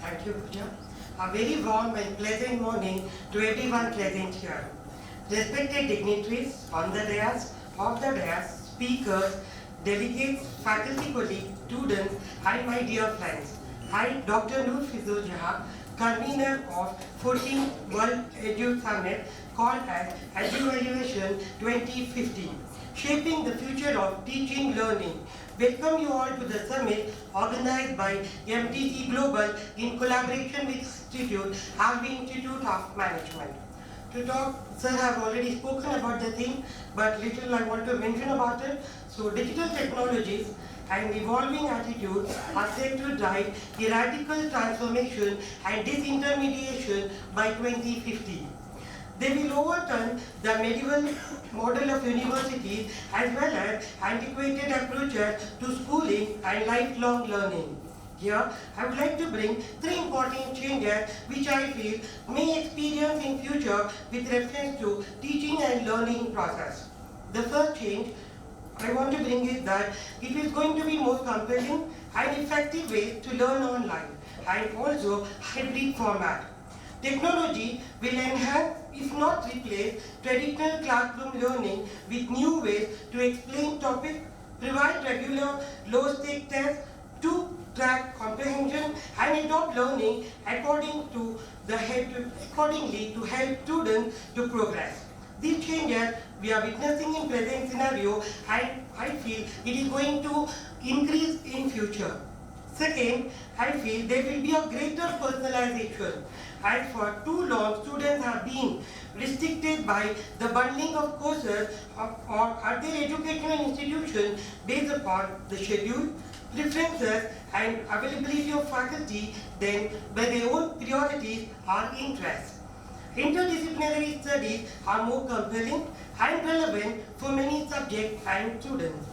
Thank you, Pooja. A very warm and pleasant morning to everyone present here. Respected dignitaries on the dais, off the dais, speakers, delegates, faculty colleagues, students, and my dear friends. I, Dr. Noor Firdoos Jahan, convener of 14th World Edu Summit called as Education 2015, shaping the future of teaching learning. Welcome you all to the summit organized by MTC Global in collaboration with Institute, Harvey Institute of Management. To talk, sir have already spoken about the thing, but little I want to mention about it. So digital technologies and evolving attitudes are set to drive a radical transformation and disintermediation by 2050. They will overturn the medieval model of universities as well as antiquated approaches to schooling and lifelong learning. Here, I would like to bring three important changes which I feel may experience in future with reference to teaching and learning process. The first change I want to bring is that it is going to be more compelling and effective ways to learn online and also hybrid format. Technology will enhance, if not replace, traditional classroom learning with new ways to explain topics, provide regular low-stake tests to track comprehension, and adopt learning accordingly to help students to progress. These changes we are witnessing in present scenario, and I feel it is going to increase in future. Second, I feel there will be a greater personalization. As for too long, students have been restricted by the bundling of courses or at their educational institution based upon the schedule, preferences and availability of faculty then by their own priorities or interests. Interdisciplinary studies are more compelling and relevant for many subjects and students.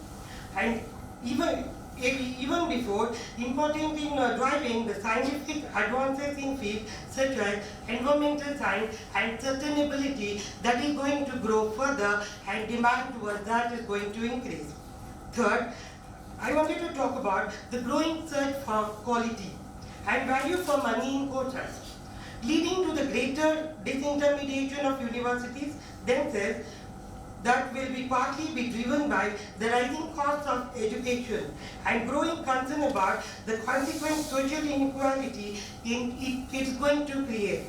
And even before, important in driving the scientific advances in fields such as environmental science and sustainability that is going to grow further and demand towards that is going to increase. Third, I wanted to talk about the growing search for quality and value for money in courses, leading to the greater disintermediation of universities themselves that will be partly be driven by the rising costs of education and growing concern about the consequent social inequality it is going to create.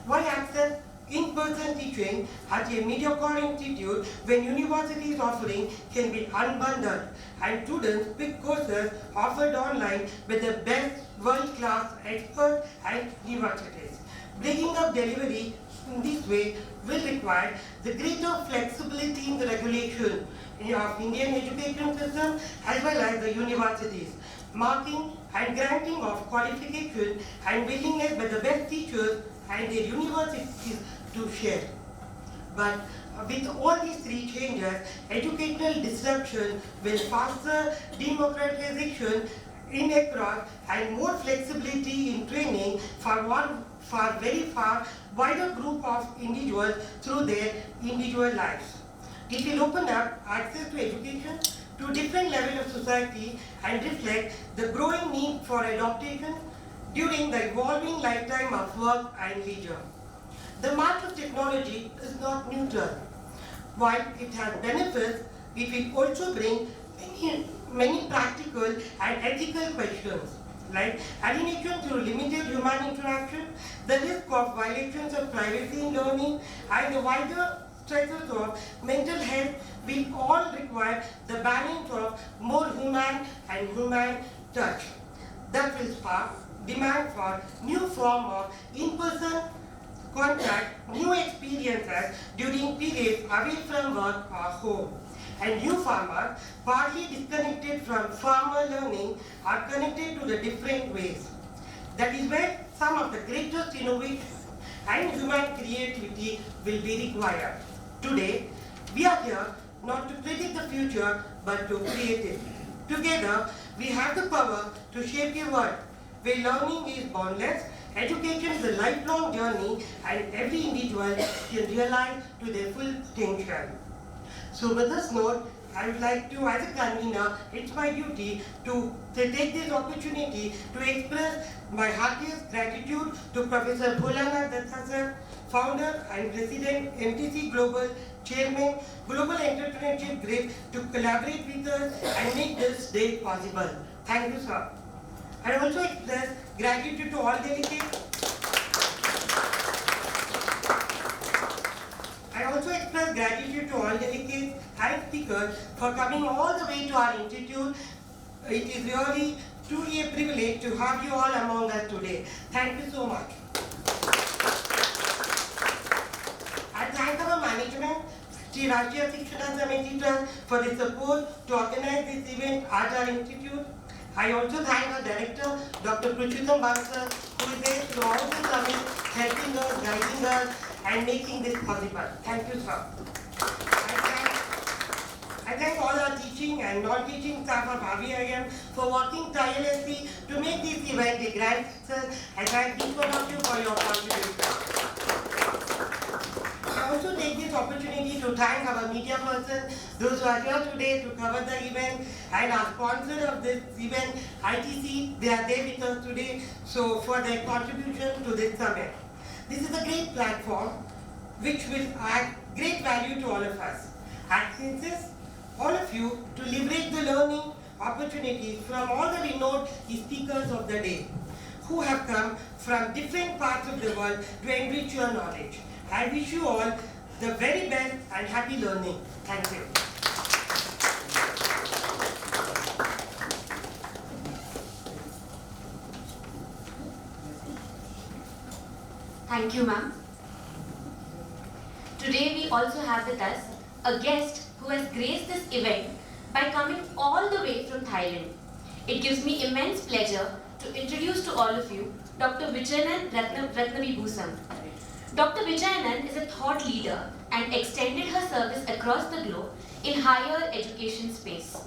Why access in-person teaching at a mediocre institute when universities offering can be unbundled and students pick courses offered online with the best world-class experts and universities. Breaking up delivery in this way will require the greater flexibility in the regulation of Indian education system as well as the universities, marking and granting of qualification and willingness by the best teachers and their universities to share. But with all these three changes, educational disruption will faster democratization in across and more flexibility in training for very far wider group of individuals through their individual lives. It will open up access to education to different levels of society and reflect the growing need for adaptation during the evolving lifetime of work and leisure. The march of technology is not neutral. While it has benefits, it will also bring many practical and ethical questions like alienation through limited human interaction, the risk of violations of privacy in learning, and the wider stresses of mental health will all require the balance of more human and human touch. That will spark demand for new form of in-person contact, new experiences during periods away from work or home. And new farmers, partly disconnected from farmer learning, are connected to the different ways. That is where some of the greatest innovation and human creativity will be required. Today, we are here not to predict the future, but to create it. Together, we have the power to shape a world where learning is boundless, education is a lifelong journey, and every individual can realize to their full potential. So with this note, I would like to, as a convener, it's my duty to take this opportunity to express my heartiest gratitude to Professor Bholanath Datta sir, founder and president, MTC Global, chairman, Global Entrepreneurship Group, to collaborate with us and make this day possible. Thank you, sir. I also express gratitude to all delegates. I also express gratitude to all delegates and speakers for coming all the way to our institute. It is really truly a privilege to have you all among us today. Thank you so much. I thank our management, Sri Rashtriya Shikshana Samiti Trust, for the support to organize this event at our institute. I also thank our director, Dr. Pruchutam Bansal, who is there throughout the summit, helping us, guiding us, and making this possible. Thank you, sir. I thank all our teaching and non-teaching staff of RVIM for working tirelessly to make this event a grand success. I thank each one of you for your contribution. I also take this opportunity to thank our media persons, those who are here today to cover the event, and our sponsor of this event, ITC. They are there with us today, so for their contribution to this summit. This is a great platform which will add great value to all of us. I insist all of you to leverage the learning opportunities from all the renowned speakers of the day who have come from different parts of the world to enrich your knowledge. I wish you all the very best and happy learning. Thank you. Thank you, ma'am. Today we also have with us a guest who has graced this event by coming all the way from Thailand. It gives me immense pleasure to introduce to all of you Dr. Vijayanan Ratnavibhusam. Dr. Vijayanan is a thought leader and extended her service across the globe in higher education space.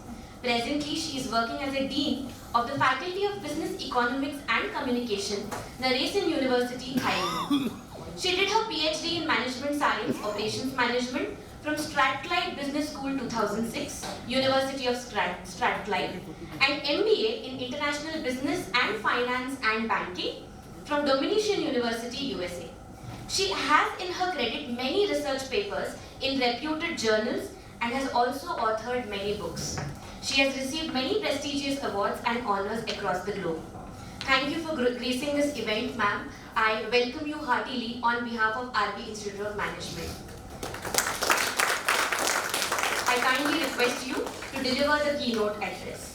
Presently, she is working as a Dean of the Faculty of Business Economics and Communication, Naresuan University, Thailand. She did her PhD in Management Science, Operations Management from Strathclyde Business School 2006, University of Strathclyde, and MBA in International Business and Finance and Banking from Dominican University, USA. She has in her credit many research papers in reputed journals and has also authored many books. She has received many prestigious awards and honors across the globe. Thank you for gracing this event, ma'am. I welcome you heartily on behalf of RB Institute of Management. I kindly request you to deliver the keynote address.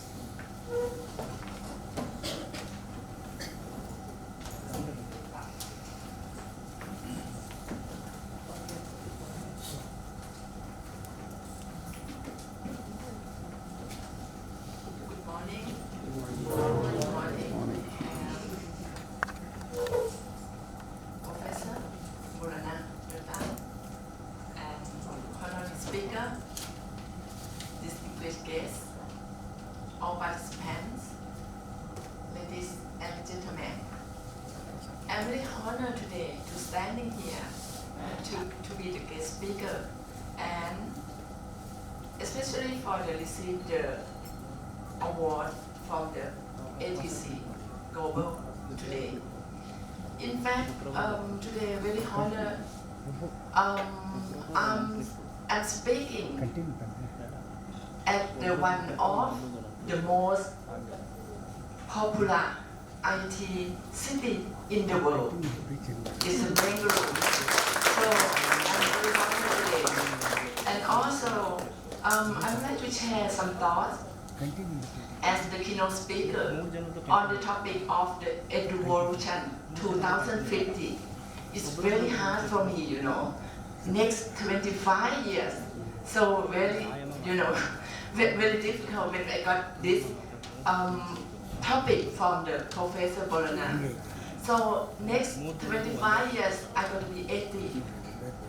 The award from the ATC Global today. In fact, today very honored. I'm speaking at the one of the most popular IT city in the world. It's Bengaluru. So I'm very honored today. And also, I would like to share some thoughts as the keynote speaker on the topic of the Eduvolution 2050. It's very hard for me, you know. Next 25 years, so very, you know, very difficult when I got this topic from the Professor Bholanath. So next 25 years, I'm going to be 80.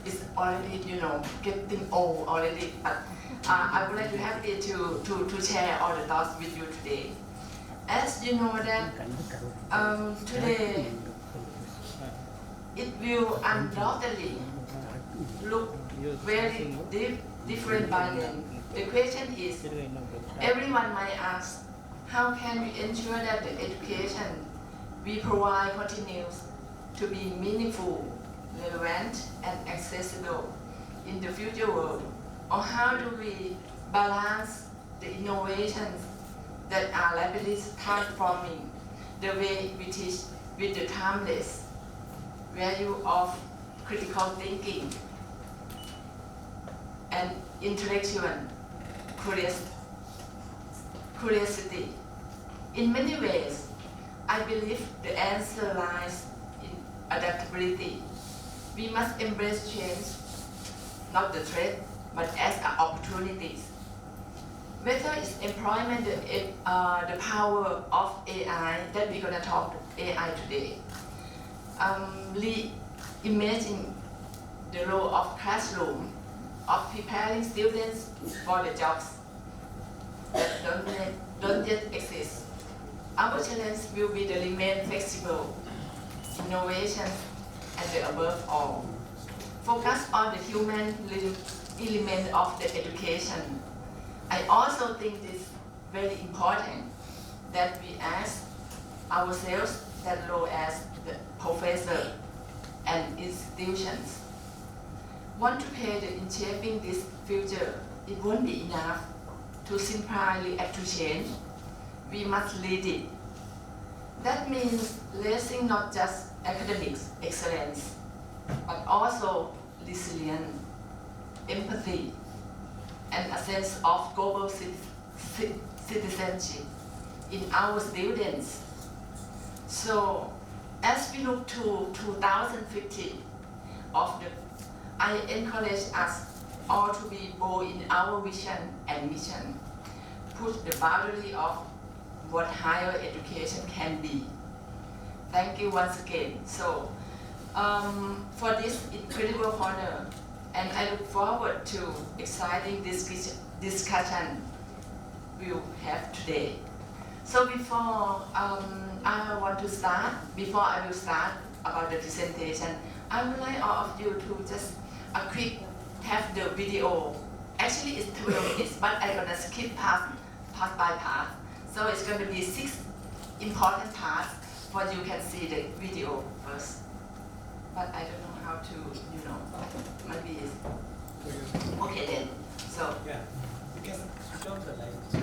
It's already, you know, getting old already. But I would like to happy to share all the thoughts with you today. As you know that today it will undoubtedly look very different by then. The question is, everyone might ask, how can we ensure that the education we provide continues to be meaningful, relevant, and accessible in the future world? Or how do we balance the innovations that are rapidly transforming the way we teach with the timeless value of critical thinking and intellectual curiosity? In many ways, I believe the answer lies in adaptability. We must embrace change, not the threat, but as an opportunities. Whether it's employment, the power of AI, that we're gonna talk AI today. Reimagine the role of classroom, of preparing students for the jobs that don't yet exist. Our challenge will be to remain flexible, innovation, and above all, focus on the human element of the education. I also think it's very important that we ask ourselves that role as the professor and institutions want to play in shaping this future. It won't be enough to simply react to change. We must lead it. That means raising not just academics excellence, but also resilience, empathy, and a sense of global citizenship in our students. So, as we look to 2050, I encourage us all to be bold in our vision and mission, push the boundary of what higher education can be. Thank you once again. So, for this incredible honor, and I look forward to exciting discussion we'll have today. So before I will start about the presentation, I would like all of you to just a quick have the video. Actually, it's 12 minutes, but I'm gonna skip part by part. So it's going to be 6 important parts, but you can see the video first. But I don't know how to, maybe it's okay then. So yeah, you can turn the lights.